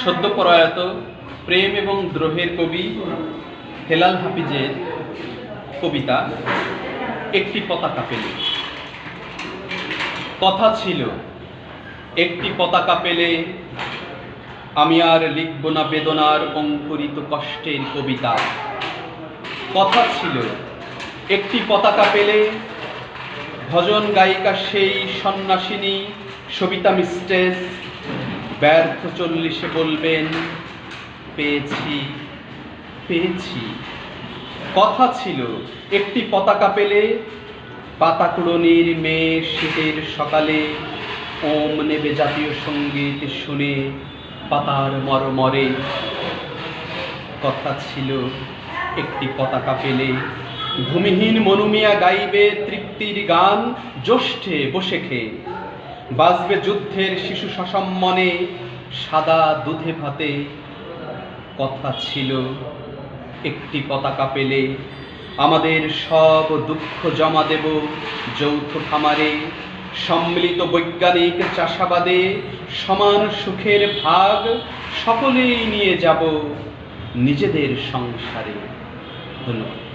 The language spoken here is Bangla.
সদ্য প্রয়াত প্রেম এবং দ্রোহের কবি হেলাল হাফিজের কবিতা একটি পতাকা পেলে। কথা ছিল, একটি পতাকা পেলে আমি আর লিখব না বেদনার অঙ্কুরিত কষ্টের কবিতা। কথা ছিল, একটি পতাকা পেলে ভজন গায়িকা সেই সন্ন্যাসিনী সবিতা মিস্ট্রেস ব্যর্থ 40-এ বলবেন পেয়েছি পেয়েছি। কথা ছিল, একটি পতাকা পেলে পাতাকুড়নির মেয়ে শীতের সকালে ওম নেবে জাতীয় সঙ্গীত শুনে পাতার মরমরে। কথা ছিল, একটি পতাকা পেলে ভূমিহীন মনুমিয়া গাইবে তৃপ্তির গান জ্যৈষ্ঠে বসে খেয়ে, বাজবে যুদ্ধের শিশু সসম্মানে সাদা দুধে ভাতে। কথা ছিল, একটি পতাকা পেলে আমাদের সব দুঃখ জমা দেব যৌথ খামারে, সম্মিলিত বৈজ্ঞানিক চাষাবাদে সমান সুখের ভাগ সকলেই নিয়ে যাব নিজেদের সংসারে। ধন্যবাদ।